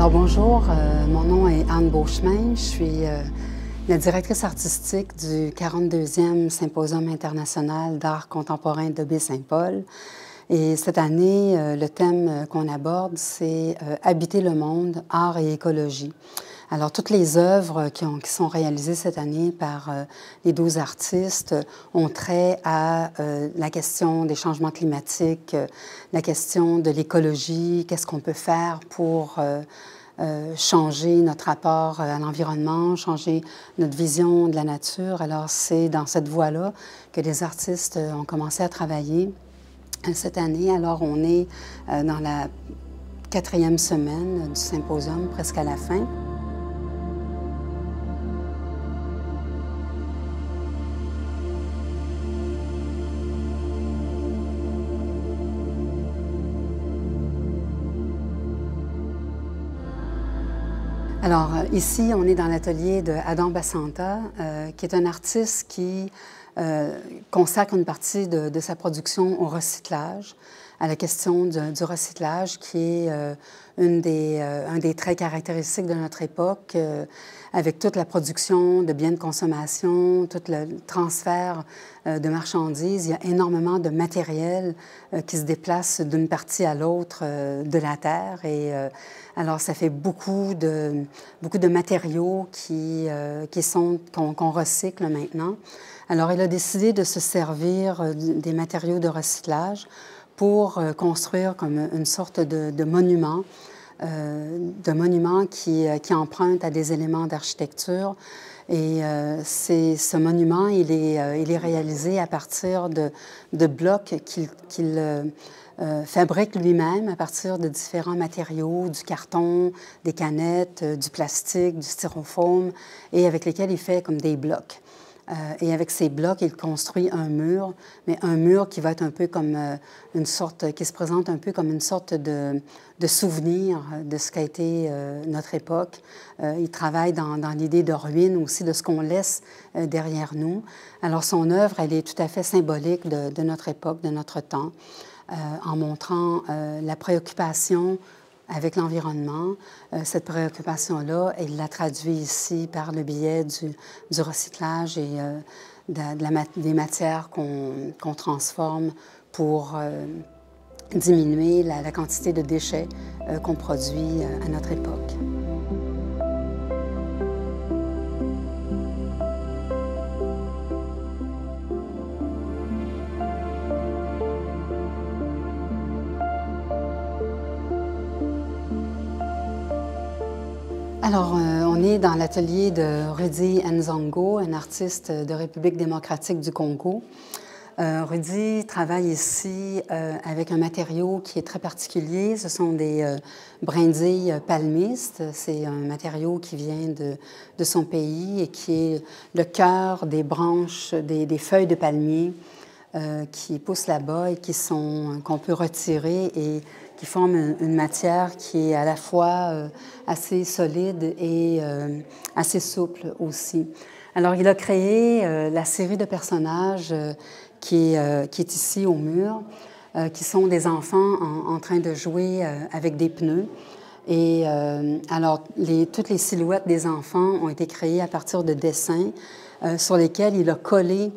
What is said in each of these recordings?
Alors bonjour, mon nom est Anne Beauchemin, je suis la directrice artistique du 42e Symposium international d'art contemporain de Baie-Saint-Paul. Et cette année, le thème qu'on aborde, c'est Habiter le monde, art et écologie. Alors, toutes les œuvres qui sont réalisées cette année par les 12 artistes ont trait à la question des changements climatiques, la question de l'écologie, qu'est-ce qu'on peut faire pour changer notre rapport à l'environnement, changer notre vision de la nature. Alors, c'est dans cette voie-là que les artistes ont commencé à travailler cette année. Alors, on est dans la 4e semaine du symposium, presque à la fin. Alors, ici, on est dans l'atelier de Adam Basanta, qui est un artiste qui consacre une partie de sa production au recyclage, à la question du recyclage, qui est un des traits caractéristiques de notre époque, avec toute la production de biens de consommation, tout le transfert de marchandises. Il y a énormément de matériel qui se déplace d'une partie à l'autre de la Terre. Et alors, ça fait beaucoup de matériaux qu'on recycle maintenant. Alors, il a décidé de se servir des matériaux de recyclage pour construire comme une sorte de monument qui emprunte à des éléments d'architecture. Et ce monument, il est réalisé à partir de blocs qu'il fabrique lui-même à partir de différents matériaux, du carton, des canettes, du plastique, du styrofoam, et avec lesquels il fait comme des blocs. Et avec ces blocs, il construit un mur, mais un mur qui va être un peu comme qui se présente un peu comme une sorte de souvenir de ce qu'a été notre époque. Il travaille dans l'idée de ruine aussi, de ce qu'on laisse derrière nous. Alors son œuvre, elle est tout à fait symbolique de notre époque, de notre temps, en montrant la préoccupation avec l'environnement. Cette préoccupation-là, il la traduit ici par le biais du recyclage et des matières qu'on transforme pour diminuer la quantité de déchets qu'on produit à notre époque. Alors, on est dans l'atelier de Rudy Nzongo, un artiste de République démocratique du Congo. Rudy travaille ici avec un matériau qui est très particulier. Ce sont des brindilles palmistes. C'est un matériau qui vient de son pays et qui est le cœur des branches, des feuilles de palmier qui poussent là-bas et qu'on peut retirer et qui forment une matière qui est à la fois assez solide et assez souple aussi. Alors, il a créé la série de personnages qui est ici au mur, qui sont des enfants en train de jouer avec des pneus. Et alors, toutes les silhouettes des enfants ont été créées à partir de dessins sur lesquels il a collé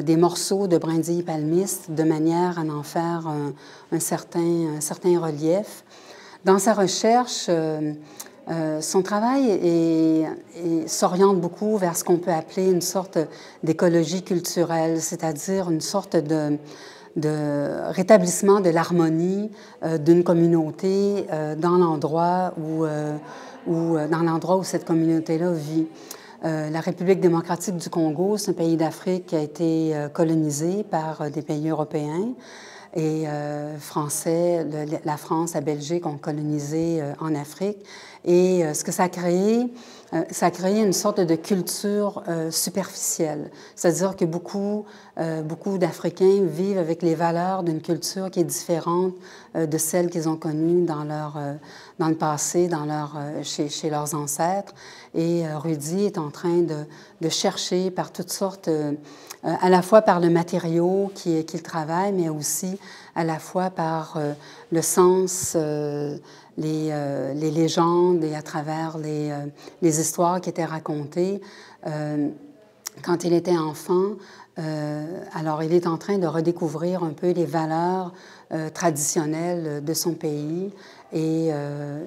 des morceaux de brindilles palmistes de manière à en faire un certain relief. Dans sa recherche, son travail s'oriente beaucoup vers ce qu'on peut appeler une sorte d'écologie culturelle, c'est-à-dire une sorte de rétablissement de l'harmonie d'une communauté dans l'endroit où cette communauté-là vit. La République démocratique du Congo, c'est un pays d'Afrique qui a été colonisé par des pays européens. Et la France, la Belgique ont colonisé en Afrique. Et ce que ça a créé une sorte de culture superficielle. C'est-à-dire que beaucoup d'Africains vivent avec les valeurs d'une culture qui est différente de celle qu'ils ont connue dans le passé, chez leurs ancêtres. Et Rudy est en train de chercher par toutes sortes, à la fois par le matériau qu'il travaille, mais aussi à la fois par le sens, les légendes et à travers les histoires qui étaient racontées. Quand il était enfant, alors il est en train de redécouvrir un peu les valeurs traditionnelles de son pays et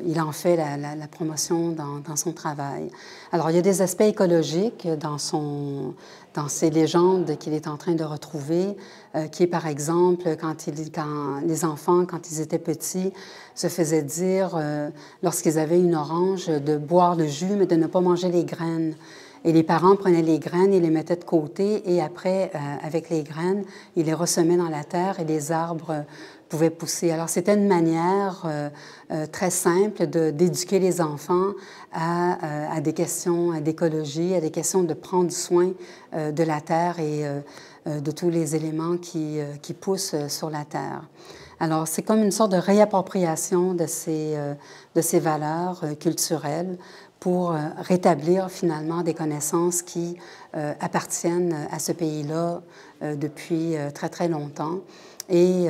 il en fait la promotion dans son travail. Alors il y a des aspects écologiques dans ces légendes qu'il est en train de retrouver, qui est par exemple quand les enfants, quand ils étaient petits, se faisaient dire, lorsqu'ils avaient une orange, de boire le jus mais de ne pas manger les graines. Et les parents prenaient les graines et les mettaient de côté et après, avec les graines, ils les ressemaient dans la terre et les arbres pouvaient pousser. Alors, c'était une manière très simple d'éduquer les enfants à des questions d'écologie, à des questions de prendre soin de la terre et de tous les éléments qui poussent sur la terre. Alors, c'est comme une sorte de réappropriation de ces valeurs culturelles pour rétablir finalement des connaissances qui appartiennent à ce pays-là depuis très, très longtemps et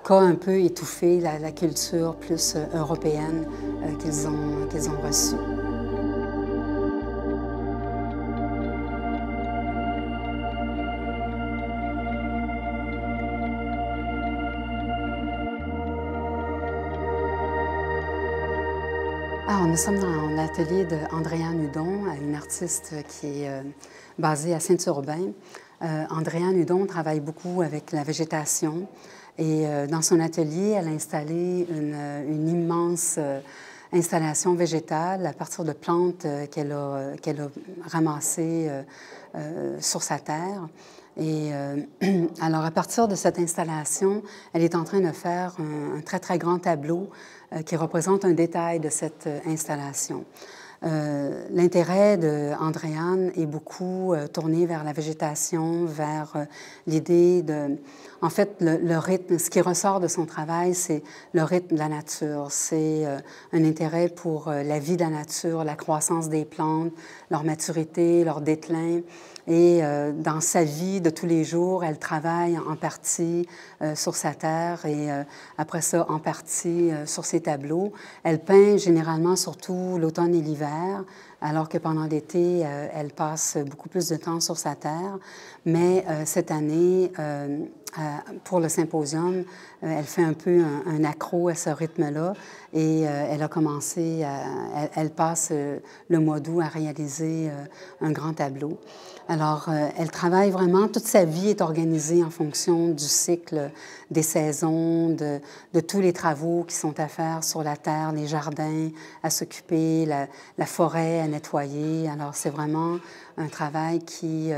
qu'a un peu étouffé la culture plus européenne qu'ils ont reçue. Alors, nous sommes dans l'atelier d'Andréane Hudon, une artiste qui est basée à Saint-Urbain. Andréane Hudon travaille beaucoup avec la végétation et dans son atelier, elle a installé une immense installation végétale à partir de plantes qu'elle a ramassées sur sa terre. Et alors, à partir de cette installation, elle est en train de faire un très, très grand tableau qui représente un détail de cette installation. L'intérêt d'Andréane est beaucoup tourné vers la végétation, vers l'idée de... En fait, le rythme, ce qui ressort de son travail, c'est le rythme de la nature. C'est un intérêt pour la vie de la nature, la croissance des plantes, leur maturité, leur déclin. Et dans sa vie de tous les jours, elle travaille en partie sur sa terre et après ça, en partie sur ses tableaux. Elle peint généralement surtout l'automne et l'hiver, alors que pendant l'été, elle passe beaucoup plus de temps sur sa terre. Mais cette année, pour le symposium, elle fait un peu un accro à ce rythme-là et elle a commencé, elle passe le mois d'août à réaliser un grand tableau. Alors, elle travaille vraiment, toute sa vie est organisée en fonction du cycle des saisons, de tous les travaux qui sont à faire sur la terre, les jardins à s'occuper, la forêt à nettoyer. Alors, c'est vraiment un travail qui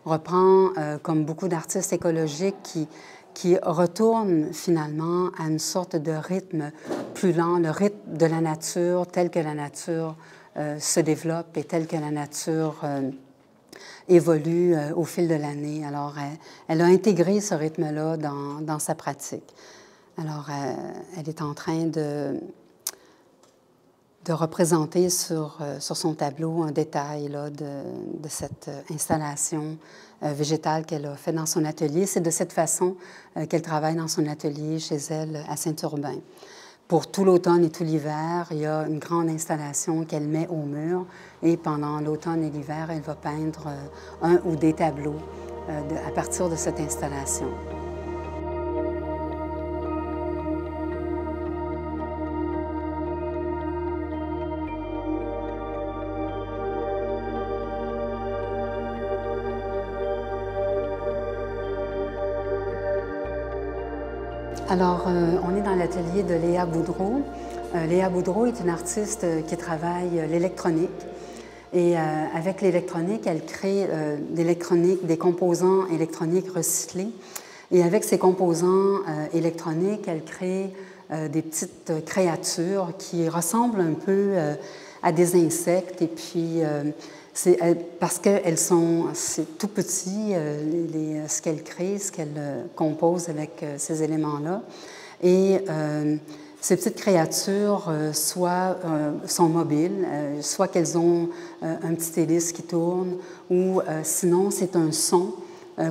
reprend, comme beaucoup d'artistes écologiques, qui retourne finalement à une sorte de rythme plus lent, le rythme de la nature, tel que la nature se développe et tel que la nature évolue au fil de l'année. Alors, elle a intégré ce rythme-là dans sa pratique. Alors, elle est en train de représenter sur son tableau un détail là, de cette installation végétale qu'elle a fait dans son atelier. C'est de cette façon qu'elle travaille dans son atelier chez elle à Saint-Urbain. Pour tout l'automne et tout l'hiver, il y a une grande installation qu'elle met au mur et pendant l'automne et l'hiver, elle va peindre un ou des tableaux à partir de cette installation. Alors, on est dans l'atelier de Léa Boudreau. Léa Boudreau est une artiste qui travaille l'électronique. Et avec l'électronique, elle crée des composants électroniques recyclés. Et avec ces composants électroniques, elle crée des petites créatures qui ressemblent un peu à des insectes. Et puis, parce qu'elles sont, c'est tout petit, ce qu'elle crée, ce qu'elle compose avec ces éléments-là. Et ces petites créatures, soit sont mobiles, soit qu'elles ont un petit hélice qui tourne, ou sinon c'est un son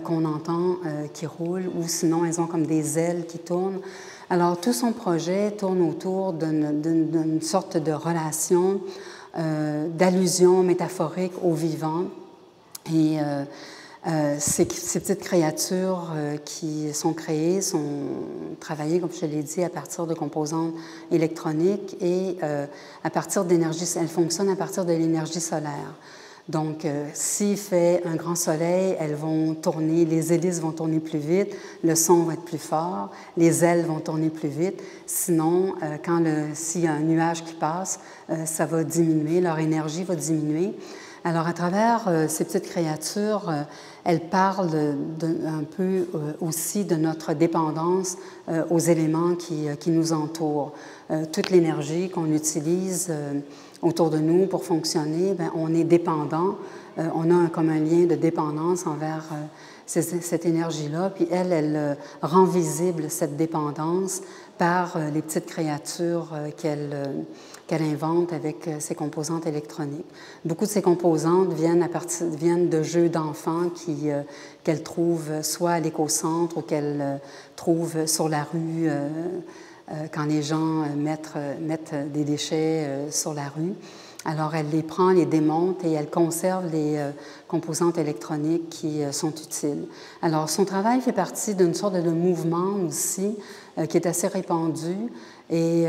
qu'on entend qui roulent, ou sinon elles ont comme des ailes qui tournent. Alors tout son projet tourne autour d'une sorte de relation, d'allusion métaphorique au vivant. Et ces petites créatures qui sont créées sont travaillées, comme je l'ai dit, à partir de composantes électroniques et à partir d'énergie. Elles fonctionnent à partir de l'énergie solaire. Donc, s'il fait un grand soleil, elles vont tourner, les hélices vont tourner plus vite, le son va être plus fort, les ailes vont tourner plus vite. Sinon, s'il y a un nuage qui passe, ça va diminuer, leur énergie va diminuer. Alors, à travers ces petites créatures, elles parlent un peu aussi de notre dépendance aux éléments qui nous entourent. Toute l'énergie qu'on utilise autour de nous pour fonctionner, bien, on est dépendant. On a comme un lien de dépendance envers cette énergie-là. Puis elle rend visible cette dépendance par les petites créatures qu'elle invente avec ses composantes électroniques. Beaucoup de ces composantes viennent de jeux d'enfants qu'elle trouve soit à l'écocentre ou qu'elle trouve sur la rue quand les gens mettent des déchets sur la rue. Alors, elle les prend, les démonte et elle conserve les composantes électroniques qui sont utiles. Alors, son travail fait partie d'une sorte de mouvement aussi qui est assez répandu et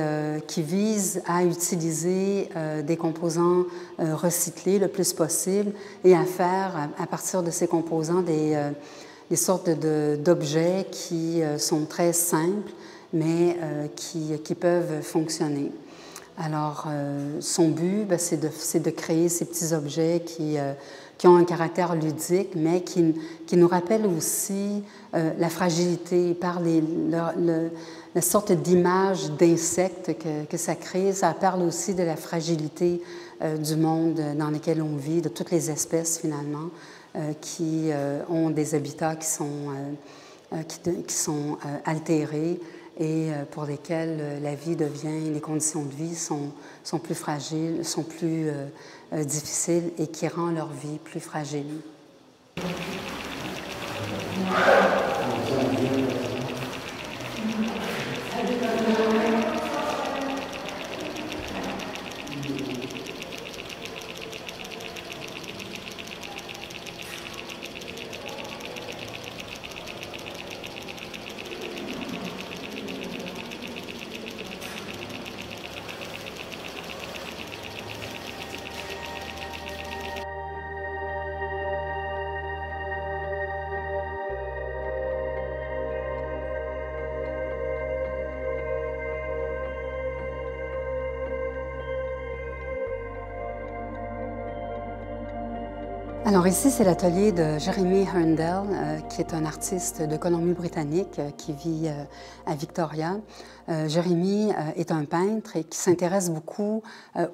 qui vise à utiliser des composants recyclés le plus possible et à faire, à partir de ces composants, des sortes d'objets qui sont très simples, mais qui peuvent fonctionner. Alors, son but, c'est de créer ces petits objets qui ont un caractère ludique, mais qui nous rappellent aussi la fragilité par la sorte d'image d'insectes que ça crée. Ça parle aussi de la fragilité du monde dans lequel on vit, de toutes les espèces finalement, qui ont des habitats qui sont altérés et pour lesquels les conditions de vie sont plus fragiles, sont plus difficiles et qui rend leur vie plus fragile. Alors ici, c'est l'atelier de Jeremy Herndale, qui est un artiste de Colombie-Britannique qui vit à Victoria. Jeremy est un peintre et qui s'intéresse beaucoup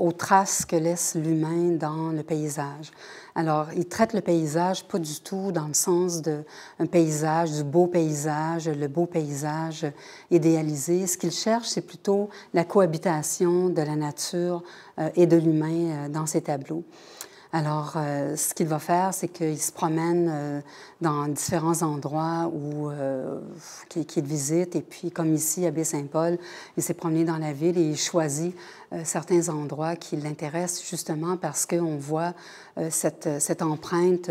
aux traces que laisse l'humain dans le paysage. Alors, il traite le paysage pas du tout dans le sens d'un paysage, du beau paysage, le beau paysage idéalisé. Ce qu'il cherche, c'est plutôt la cohabitation de la nature et de l'humain dans ses tableaux. Alors, ce qu'il va faire, c'est qu'il se promène dans différents endroits qu'il visite. Et puis, comme ici, à Baie-Saint-Paul, il s'est promené dans la ville et il choisit certains endroits qui l'intéressent justement parce qu'on voit cette empreinte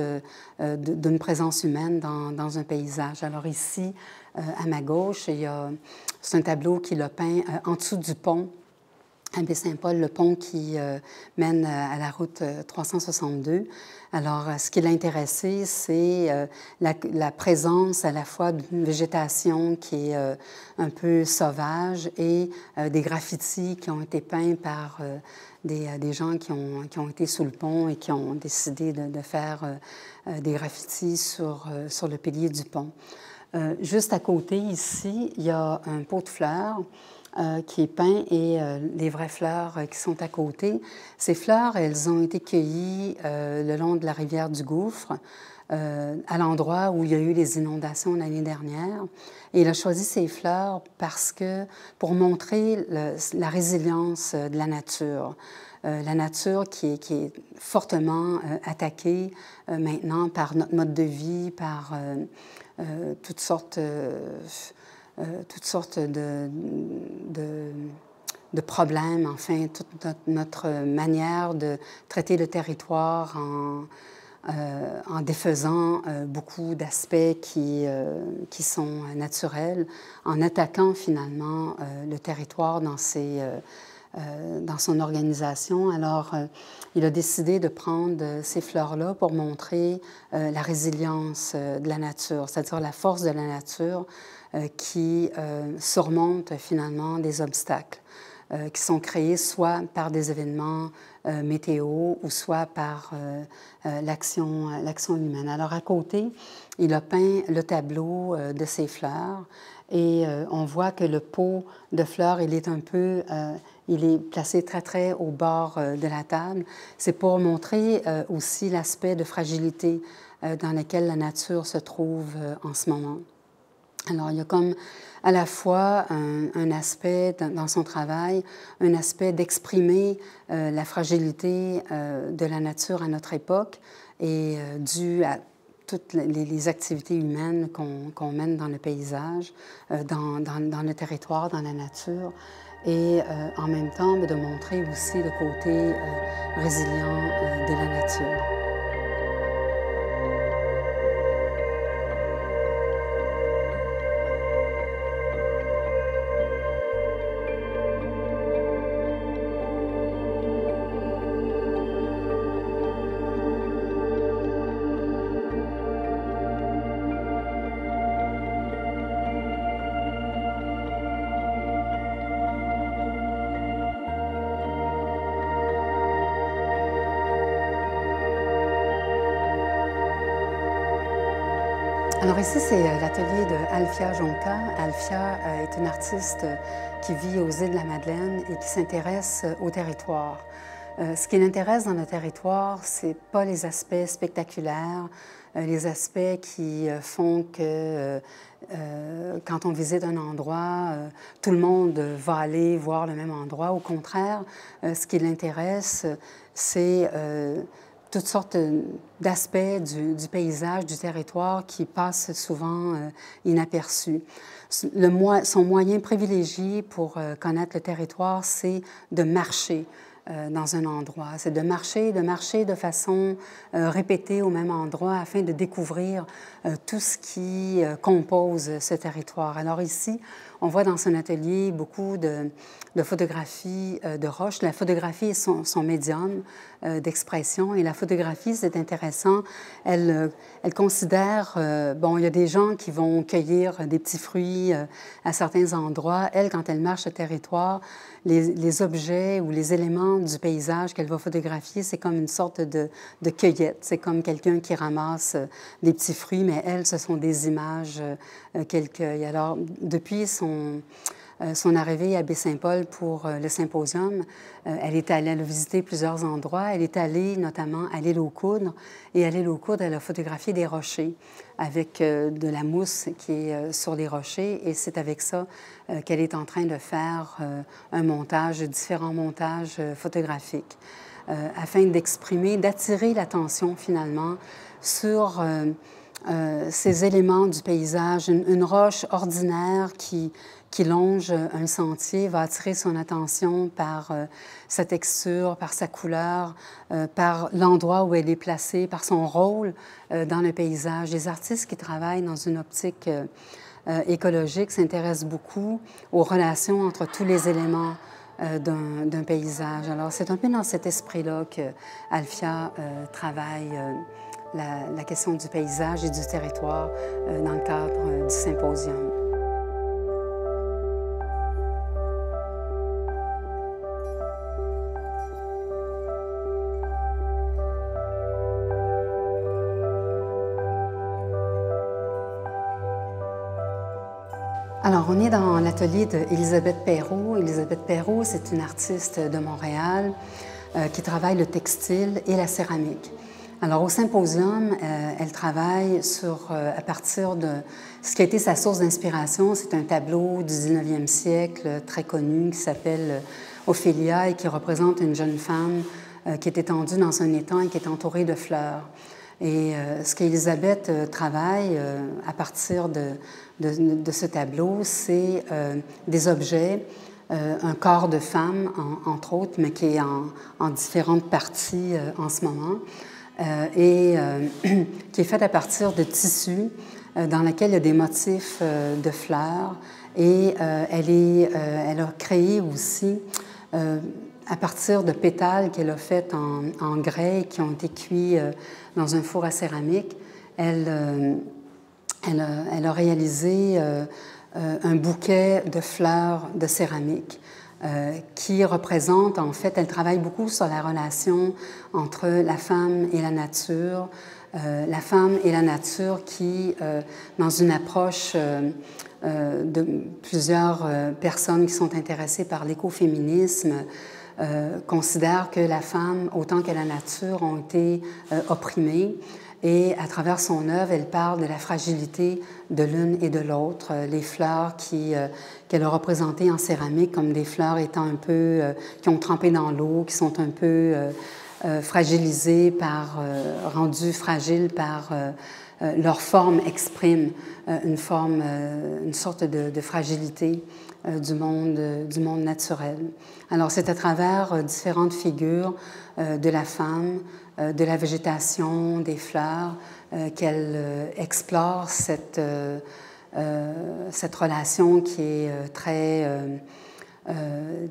d'une présence humaine dans un paysage. Alors ici, à ma gauche, c'est un tableau qu'il a peint en dessous du pont à Baie-Saint-Paul, le pont qui mène à la route 362. Alors, ce qui l'a intéressé, c'est la présence à la fois d'une végétation qui est un peu sauvage et des graffitis qui ont été peints par des gens qui ont été sous le pont et qui ont décidé de faire des graffitis sur le pilier du pont. Juste à côté, ici, il y a un pot de fleurs qui est peint et les vraies fleurs qui sont à côté. Ces fleurs, elles ont été cueillies le long de la rivière du Gouffre à l'endroit où il y a eu les inondations l'année dernière. Et il a choisi ces fleurs pour montrer la résilience de la nature. La nature qui est fortement attaquée maintenant par notre mode de vie, par toutes sortes de problèmes, enfin, toute notre manière de traiter le territoire en défaisant beaucoup d'aspects qui sont naturels, en attaquant finalement le territoire dans son organisation. Alors, il a décidé de prendre ces fleurs-là pour montrer la résilience de la nature, c'est-à-dire la force de la nature qui surmonte finalement des obstacles qui sont créés soit par des événements météo ou soit par l'action humaine. Alors, à côté, il a peint le tableau de ces fleurs et on voit que le pot de fleurs, il est placé très, très au bord de la table. C'est pour montrer aussi l'aspect de fragilité dans lequel la nature se trouve en ce moment. Alors, il y a comme à la fois un aspect dans son travail, un aspect d'exprimer la fragilité de la nature à notre époque et dû à toutes les activités humaines qu'on mène dans le paysage, dans le territoire, dans la nature, et en même temps de montrer aussi le côté résilient de la nature. Alors ici, c'est l'atelier de Alfia Jonca. Alfia est une artiste qui vit aux îles de la Madeleine et qui s'intéresse au territoire. Ce qui l'intéresse dans le territoire, c'est pas les aspects spectaculaires, les aspects qui font que quand on visite un endroit, tout le monde va aller voir le même endroit. Au contraire, ce qui l'intéresse, c'est toutes sortes d'aspects du paysage, du territoire qui passent souvent inaperçus. Son moyen privilégié pour connaître le territoire, c'est de marcher dans un endroit. C'est de marcher de façon répétée au même endroit afin de découvrir tout ce qui compose ce territoire. Alors ici, on voit dans son atelier beaucoup de photographies de roches. La photographie est son médium d'expression et la photographie, c'est intéressant, elle considère, bon, il y a des gens qui vont cueillir des petits fruits à certains endroits. Elle, quand elle marche le territoire, les objets ou les éléments du paysage qu'elle va photographier, c'est comme une sorte de cueillette. C'est comme quelqu'un qui ramasse des petits fruits, mais elle, ce sont des images qu'elle cueille. Alors, depuis son arrivée à Baie-Saint-Paul pour le symposium, elle a visité plusieurs endroits. Elle est allée notamment à l'île aux Coudres. Et à l'île aux Coudres, elle a photographié des rochers avec de la mousse qui est sur les rochers. Et c'est avec ça qu'elle est en train de faire différents montages photographiques, afin d'exprimer, d'attirer l'attention finalement sur ces éléments du paysage. Une roche ordinaire qui longe un sentier va attirer son attention par sa texture, par sa couleur, par l'endroit où elle est placée, par son rôle dans le paysage. Les artistes qui travaillent dans une optique écologique s'intéressent beaucoup aux relations entre tous les éléments d'un paysage. Alors, c'est un peu dans cet esprit-là que Alfia travaille la question du paysage et du territoire dans le cadre du symposium. Alors, on est dans l'atelier d'Élisabeth Perrault. Élisabeth Perrault, c'est une artiste de Montréal qui travaille le textile et la céramique. Alors, au symposium, elle travaille à partir de ce qui a été sa source d'inspiration. C'est un tableau du 19e siècle très connu qui s'appelle Ophélia et qui représente une jeune femme qui est étendue dans un étang et qui est entourée de fleurs. Et ce qu'Élisabeth travaille à partir de ce tableau, c'est des objets, un corps de femme, entre autres, mais qui est en différentes parties en ce moment, qui est fait à partir de tissus dans lesquels il y a des motifs de fleurs. Et elle a créé aussi, à partir de pétales qu'elle a faits en grès qui ont été cuits dans un four à céramique, elle a réalisé un bouquet de fleurs de céramique qui représente, en fait, elle travaille beaucoup sur la relation entre la femme et la nature qui, dans une approche de plusieurs personnes qui sont intéressées par l'écoféminisme, considèrent que la femme, autant que la nature, ont été opprimées. Et à travers son œuvre, elle parle de la fragilité de l'une et de l'autre. Les fleurs qu'elle a représentées en céramique comme des fleurs étant un peu, qui ont trempé dans l'eau, qui sont un peu fragilisées rendues fragiles par leur forme exprime une sorte de fragilité du monde naturel. Alors, c'est à travers différentes figures de la femme, de la végétation, des fleurs, qu'elle explore cette relation qui est très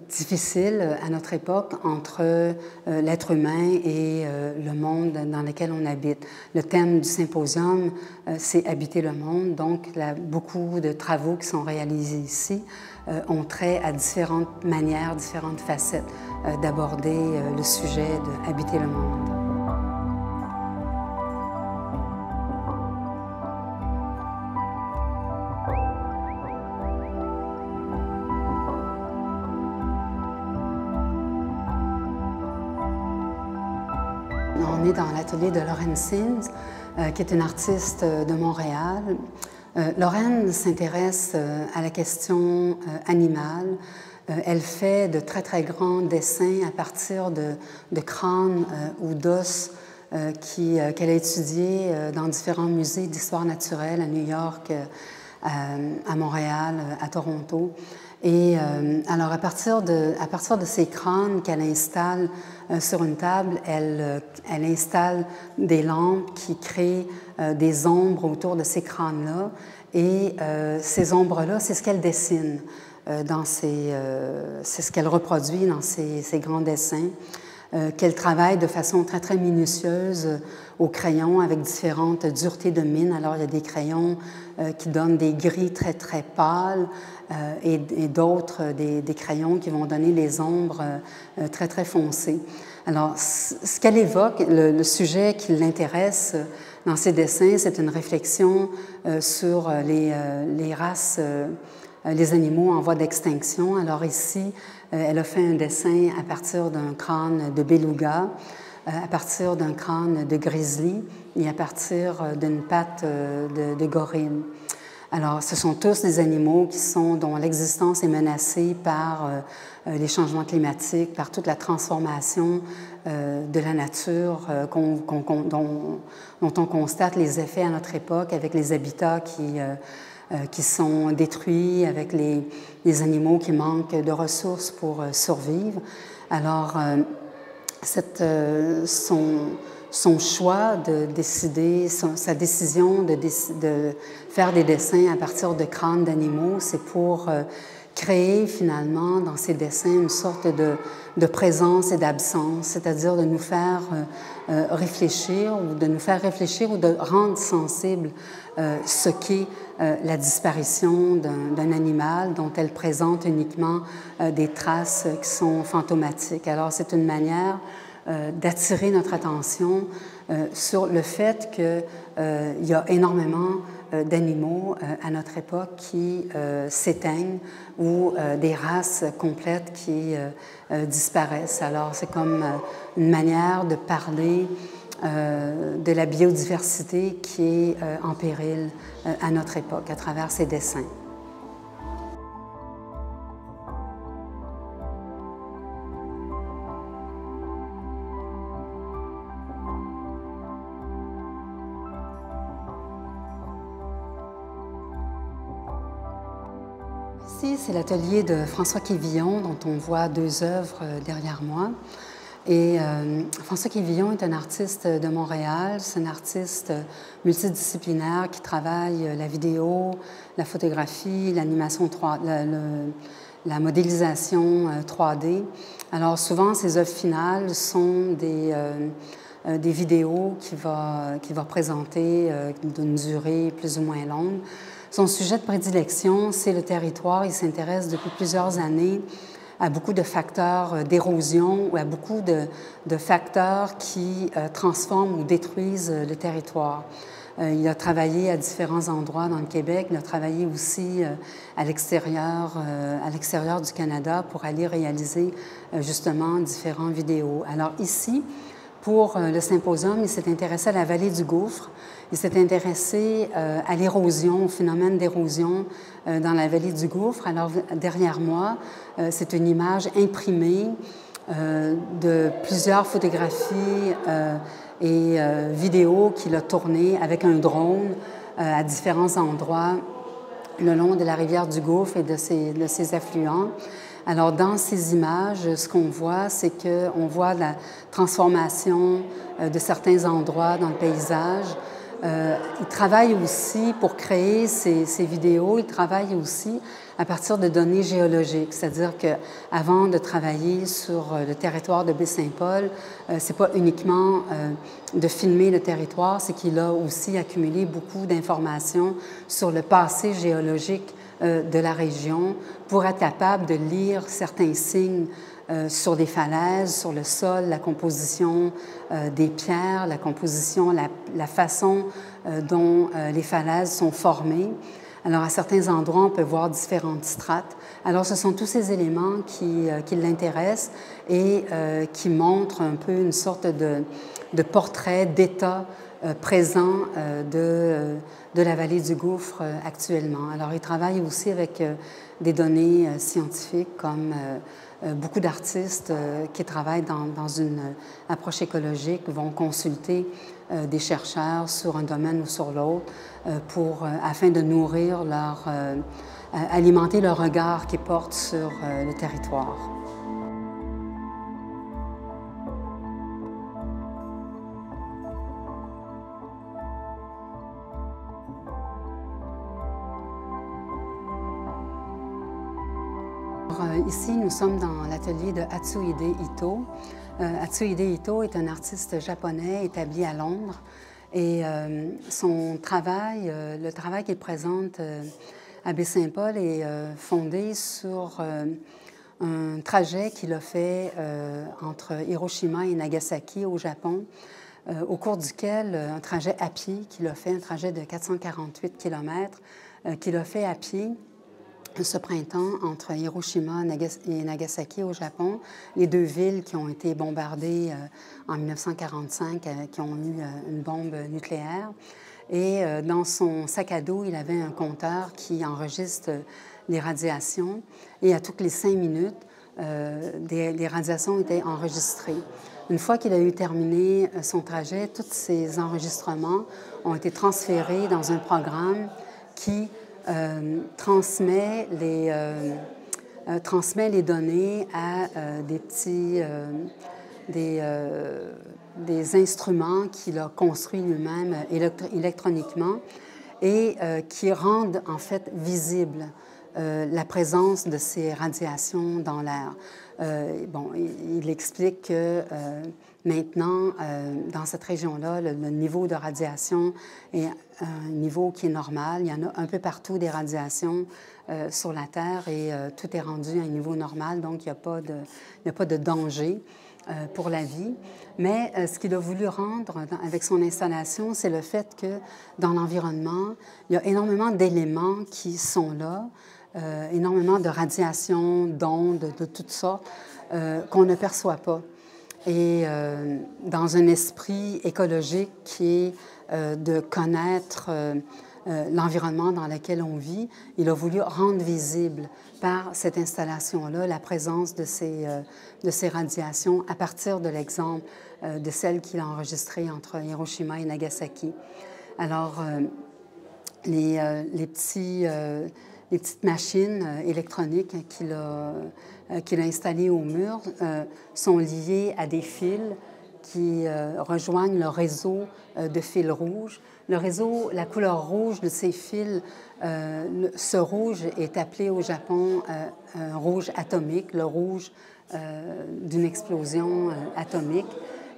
difficile à notre époque entre l'être humain et le monde dans lequel on habite. Le thème du symposium, c'est « Habiter le monde ». Donc, beaucoup de travaux qui sont réalisés ici ont trait à différentes manières, différentes facettes d'aborder le sujet de « Habiter le monde ». On est dans l'atelier de Lorraine Sims, qui est une artiste de Montréal. Lorraine s'intéresse à la question animale. Elle fait de très, très grands dessins à partir de crânes ou d'os qu'elle a étudiés dans différents musées d'histoire naturelle à New York, à Montréal, à Toronto. Et alors, à partir de ces crânes qu'elle installe sur une table, elle installe des lampes qui créent des ombres autour de ces crânes-là. Et ces ombres-là, c'est ce qu'elle dessine, c'est ce qu'elle reproduit dans ses grands dessins, qu'elle travaille de façon très, très minutieuse au crayon avec différentes duretés de mine. Alors, il y a des crayons qui donnent des gris très, très pâles et d'autres, des crayons qui vont donner les ombres très, très foncées. Alors, ce qu'elle évoque, le sujet qui l'intéresse dans ses dessins, c'est une réflexion sur les races, les animaux en voie d'extinction. Alors ici, elle a fait un dessin à partir d'un crâne de beluga, à partir d'un crâne de grizzly et à partir d'une patte de gorille. Alors, ce sont tous des animaux dont l'existence est menacée par les changements climatiques, par toute la transformation de la nature dont on constate les effets à notre époque avec les habitats qui sont détruits, avec les animaux qui manquent de ressources pour survivre. Alors, son choix de décider, sa décision de faire des dessins à partir de crânes d'animaux, c'est pour créer finalement dans ses dessins une sorte de présence et d'absence, c'est-à-dire de nous faire réfléchir ou de rendre sensible ce qu'est la disparition d'un animal dont elle présente uniquement des traces qui sont fantomatiques. Alors, c'est une manière d'attirer notre attention sur le fait qu'il y a énormément d'animaux à notre époque qui s'éteignent ou des races complètes qui disparaissent. Alors, c'est comme une manière de parler de la biodiversité qui est en péril à notre époque à travers ses dessins. Ici, c'est l'atelier de François Quévillon, dont on voit deux œuvres derrière moi. Et François Quévillon est un artiste de Montréal. C'est un artiste multidisciplinaire qui travaille la vidéo, la photographie, l'animation 3, la modélisation 3D. Alors souvent, ses œuvres finales sont des vidéos qu'il va présenter d'une durée plus ou moins longue. Son sujet de prédilection, c'est le territoire. Il s'intéresse depuis plusieurs années à beaucoup de facteurs d'érosion ou à beaucoup de facteurs qui transforment ou détruisent le territoire. Il a travaillé à différents endroits dans le Québec. Il a travaillé aussi à l'extérieur du Canada pour aller réaliser justement différentes vidéos. Alors ici, pour le symposium, il s'est intéressé à la vallée du Gouffre. Il s'est intéressé à l'érosion, au phénomène d'érosion dans la vallée du Gouffre. Alors, derrière moi, c'est une image imprimée de plusieurs photographies et vidéos qu'il a tournées avec un drone à différents endroits le long de la rivière du Gouffre et de ses affluents. Alors, dans ces images, ce qu'on voit, c'est qu'on voit la transformation de certains endroits dans le paysage. Il travaille aussi, pour créer ces vidéos, il travaille aussi à partir de données géologiques, c'est-à-dire qu'avant de travailler sur le territoire de Baie-Saint-Paul, c'est pas uniquement de filmer le territoire, c'est qu'il a aussi accumulé beaucoup d'informations sur le passé géologique de la région pour être capable de lire certains signes sur des falaises, sur le sol, la composition des pierres, la composition, la façon dont les falaises sont formées. Alors, à certains endroits, on peut voir différentes strates. Alors, ce sont tous ces éléments qui l'intéressent et qui montrent un peu une sorte de portrait d'état présent de la vallée du Gouffre actuellement. Alors, il travaille aussi avec des données scientifiques comme beaucoup d'artistes qui travaillent dans une approche écologique vont consulter des chercheurs sur un domaine ou sur l'autre afin de nourrir alimenter leur regard qu'ils portent sur le territoire. Ici, nous sommes dans l'atelier de Atsuhide Ito. Atsuhide Ito est un artiste japonais établi à Londres et son travail, le travail qu'il présente à Baie-Saint-Paul est fondé sur un trajet qu'il a fait entre Hiroshima et Nagasaki au Japon, au cours duquel un trajet à pied qu'il a fait, un trajet de 448 km qu'il a fait à pied ce printemps entre Hiroshima et Nagasaki au Japon, les deux villes qui ont été bombardées en 1945, qui ont eu une bombe nucléaire. Et dans son sac à dos, il avait un compteur qui enregistre les radiations. Et à toutes les 5 minutes, les radiations étaient enregistrées. Une fois qu'il a eu terminé son trajet, tous ces enregistrements ont été transférés dans un programme qui transmet les données à des instruments qu'il a construits lui-même électroniquement et qui rendent en fait visible la présence de ces radiations dans l'air. Il explique que maintenant, dans cette région-là, le niveau de radiation est un niveau qui est normal. Il y en a un peu partout des radiations sur la Terre et tout est rendu à un niveau normal, donc il n'y a pas de danger pour la vie. Mais ce qu'il a voulu rendre avec son installation, c'est le fait que dans l'environnement, il y a énormément d'éléments qui sont là, énormément de radiations, d'ondes de toutes sortes qu'on ne perçoit pas. et dans un esprit écologique qui est de connaître l'environnement dans lequel on vit, il a voulu rendre visible par cette installation-là la présence de ces radiations à partir de l'exemple de celles qu'il a enregistrées entre Hiroshima et Nagasaki. Alors, les petites machines électroniques qu'il a installées au mur sont liées à des fils qui rejoignent le réseau de fils rouges. Le réseau, la couleur rouge de ces fils, ce rouge est appelé au Japon un rouge atomique, le rouge d'une explosion atomique.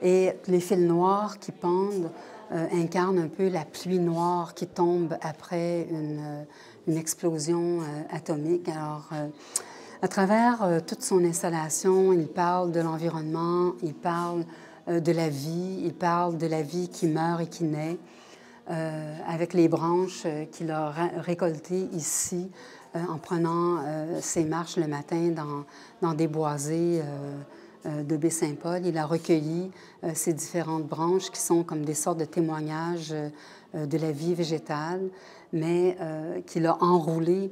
Et les fils noirs qui pendent incarnent un peu la pluie noire qui tombe après une explosion atomique. Alors, à travers toute son installation, il parle de l'environnement, il parle de la vie, il parle de la vie qui meurt et qui naît, avec les branches qu'il a récoltées ici en prenant ses marches le matin dans des boisés de Baie-Saint-Paul. Il a recueilli ces différentes branches qui sont comme des sortes de témoignages de la vie végétale, mais qu'il a enroulées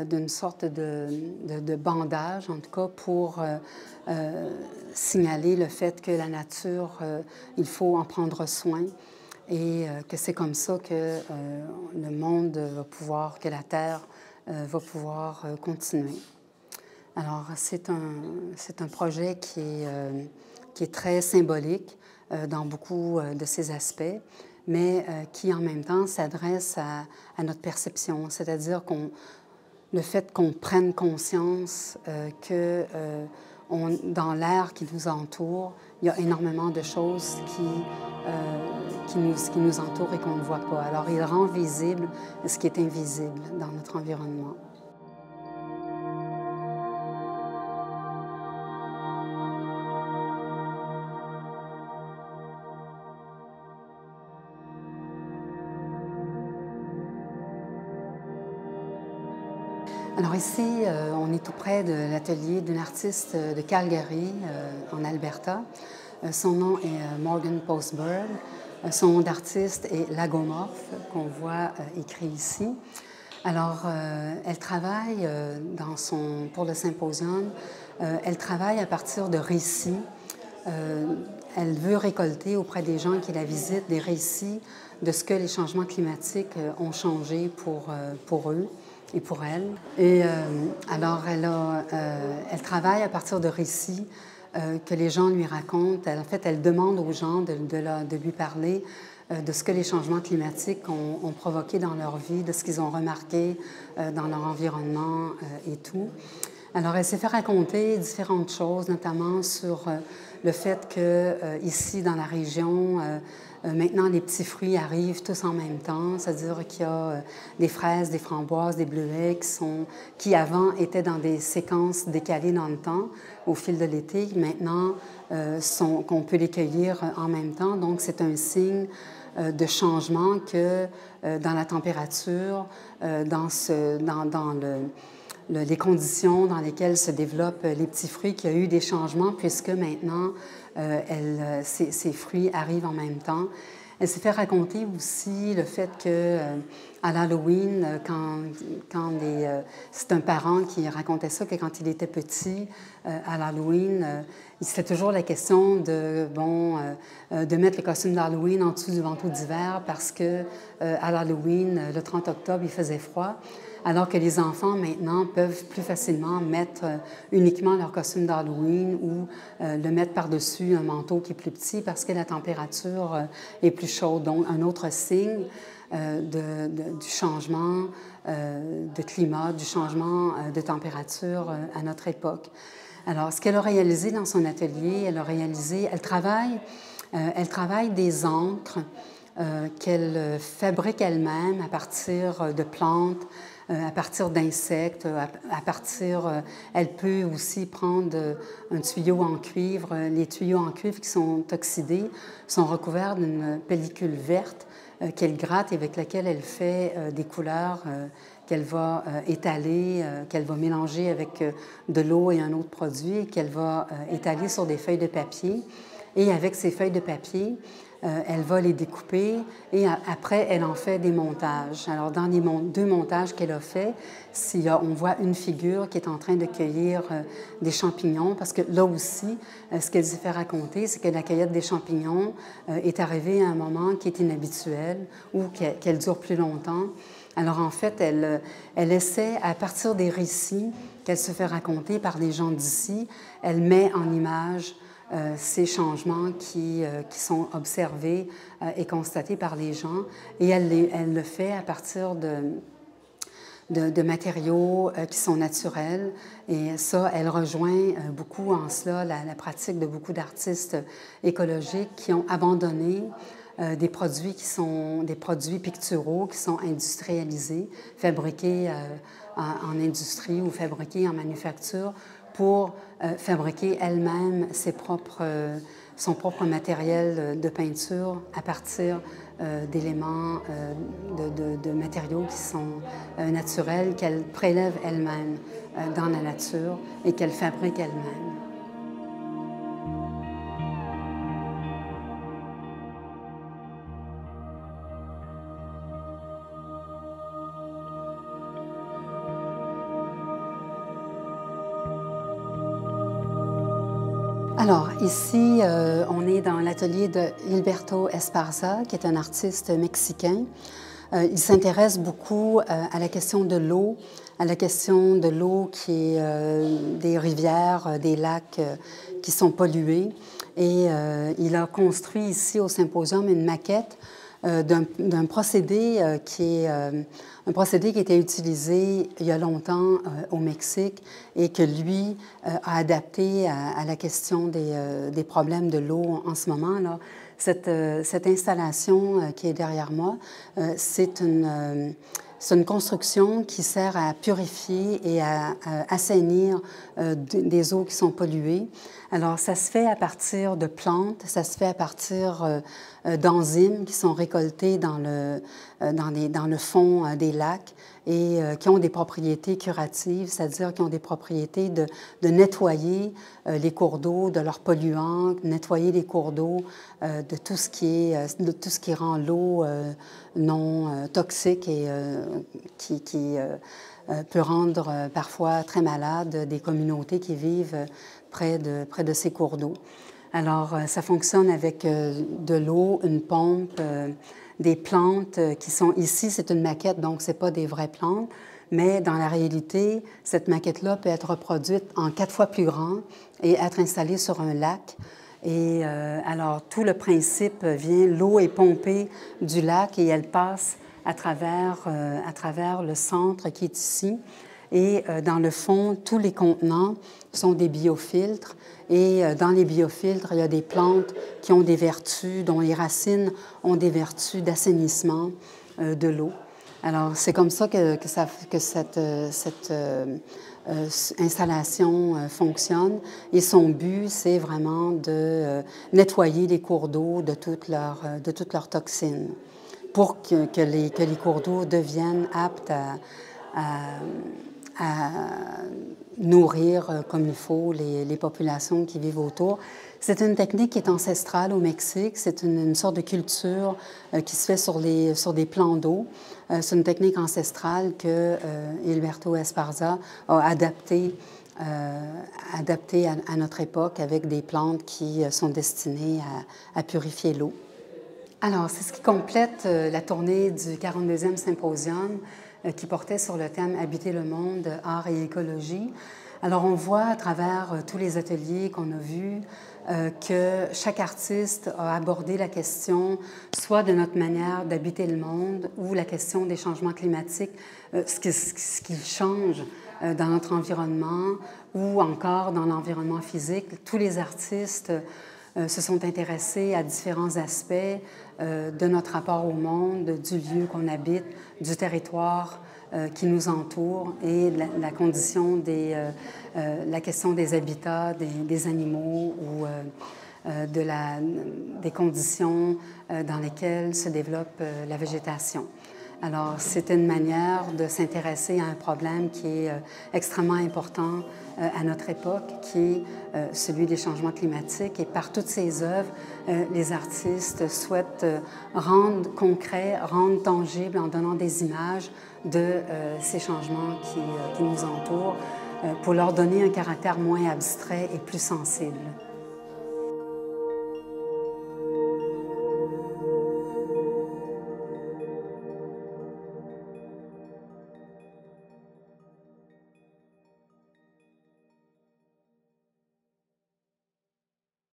d'une sorte de bandage, en tout cas, pour signaler le fait que la nature, il faut en prendre soin et que c'est comme ça que le monde va pouvoir, que la Terre va pouvoir continuer. Alors, c'est un projet qui est très symbolique dans beaucoup de ses aspects, mais qui en même temps s'adresse à notre perception, c'est-à-dire le fait qu'on prenne conscience que dans l'air qui nous entoure, il y a énormément de choses qui nous entourent et qu'on ne voit pas. Alors, il rend visible ce qui est invisible dans notre environnement. Alors ici, on est tout près de l'atelier d'une artiste de Calgary, en Alberta. Son nom est Morgan Postberg. Son nom d'artiste est Lagomorph, qu'on voit écrit ici. Alors, elle travaille pour le symposium, elle travaille à partir de récits. Elle veut récolter auprès des gens qui la visitent des récits de ce que les changements climatiques ont changé pour eux et pour elle. Et alors, elle travaille à partir de récits que les gens lui racontent. En fait, elle demande aux gens de lui parler de ce que les changements climatiques ont provoqué dans leur vie, de ce qu'ils ont remarqué dans leur environnement et tout. Alors, elle s'est fait raconter différentes choses, notamment sur le fait que ici, dans la région, maintenant, les petits fruits arrivent tous en même temps, c'est-à-dire qu'il y a des fraises, des framboises, des bleuets qui avant étaient dans des séquences décalées dans le temps au fil de l'été, maintenant qu'on peut les cueillir en même temps. Donc, c'est un signe de changement que dans la température, dans les conditions dans lesquelles se développent les petits fruits, qu'il y a eu des changements puisque maintenant, ces fruits arrivent en même temps. Elle s'est fait raconter aussi le fait que à l'Halloween, c'est un parent qui racontait ça, que quand il était petit, à l'Halloween, c'était toujours la question de mettre le costume d'Halloween en dessous du manteau d'hiver parce que à l'Halloween, le 30 octobre, il faisait froid. Alors que les enfants, maintenant, peuvent plus facilement mettre uniquement leur costume d'Halloween ou le mettre par-dessus un manteau qui est plus petit parce que la température est plus chaude. Donc, un autre signe du changement de climat, du changement de température à notre époque. Alors, ce qu'elle a réalisé dans son atelier, elle travaille des encres qu'elle fabrique elle-même à partir de plantes, à partir d'insectes, elle peut aussi prendre un tuyau en cuivre. Les tuyaux en cuivre qui sont oxydés sont recouverts d'une pellicule verte qu'elle gratte et avec laquelle elle fait des couleurs qu'elle va étaler, qu'elle va mélanger avec de l'eau et un autre produit et qu'elle va étaler sur des feuilles de papier. et avec ses feuilles de papier, elle va les découper et après, elle en fait des montages. Alors, dans les deux montages qu'elle a faits, on voit une figure qui est en train de cueillir des champignons, parce que là aussi, ce qu'elle s'est fait raconter, c'est que la cueillette des champignons est arrivée à un moment qui est inhabituel ou qu'elle dure plus longtemps. Alors, en fait, elle essaie, à partir des récits qu'elle se fait raconter par les gens d'ici, elle met en image ces changements qui sont observés et constatés par les gens, et elle le fait à partir de matériaux qui sont naturels. Et ça, elle rejoint beaucoup en cela la pratique de beaucoup d'artistes écologiques qui ont abandonné des produits qui sont des produits picturaux qui sont industrialisés, fabriqués en industrie ou fabriqués en manufacture pour fabriquer elle-même son propre matériel de peinture à partir d'éléments, de matériaux qui sont naturels, qu'elle prélève elle-même dans la nature et qu'elle fabrique elle-même. Alors, ici, on est dans l'atelier de Gilberto Esparza, qui est un artiste mexicain. Il s'intéresse beaucoup à la question de l'eau, à la question de l'eau qui est des rivières, des lacs qui sont pollués. Et il a construit ici au symposium une maquette d'un procédé qui est un procédé qui était utilisé il y a longtemps au Mexique et que lui a adapté à la question des problèmes de l'eau en ce moment. Là. Cette installation qui est derrière moi, c'est une construction qui sert à purifier et à assainir des eaux qui sont polluées. Alors, ça se fait à partir de plantes, ça se fait à partir d'enzymes qui sont récoltées dans le fond des lacs et qui ont des propriétés curatives, c'est-à-dire qui ont des propriétés de nettoyer les cours d'eau de leurs polluants, nettoyer les cours d'eau de tout ce qui rend l'eau non toxique et qui peut rendre parfois très malade des communautés qui vivent près de ces cours d'eau. Alors, ça fonctionne avec de l'eau, une pompe, des plantes qui sont ici. C'est une maquette, donc ce n'est pas des vraies plantes, mais dans la réalité, cette maquette-là peut être reproduite en 4 fois plus grand et être installée sur un lac. Et alors, tout le principe vient, l'eau est pompée du lac et elle passe à travers le centre qui est ici. Et dans le fond, tous les contenants sont des biofiltres. Et dans les biofiltres, il y a des plantes qui ont des vertus, dont les racines ont des vertus d'assainissement de l'eau. Alors, c'est comme ça que cette installation fonctionne. Et son but, c'est vraiment de nettoyer les cours d'eau de toutes leurs toxines pour que les cours d'eau deviennent aptes à nourrir comme il faut les populations qui vivent autour. C'est une technique qui est ancestrale au Mexique. C'est une sorte de culture qui se fait sur des plans d'eau. C'est une technique ancestrale que Gilberto Esparza a adaptée à notre époque avec des plantes qui sont destinées à purifier l'eau. Alors, c'est ce qui complète la tournée du 42e symposium qui portait sur le thème « Habiter le monde, art et écologie ». Alors, on voit à travers tous les ateliers qu'on a vus que chaque artiste a abordé la question soit de notre manière d'habiter le monde ou la question des changements climatiques, ce qui change dans notre environnement ou encore dans l'environnement physique. Tous les artistes se sont intéressés à différents aspects de notre rapport au monde, du lieu qu'on habite, du territoire qui nous entoure et la question des habitats, des animaux ou des conditions dans lesquelles se développe la végétation. Alors, c'est une manière de s'intéresser à un problème qui est extrêmement important à notre époque, qui est celui des changements climatiques. Et par toutes ces œuvres, les artistes souhaitent rendre concret, rendre tangible en donnant des images de ces changements qui nous entourent pour leur donner un caractère moins abstrait et plus sensible.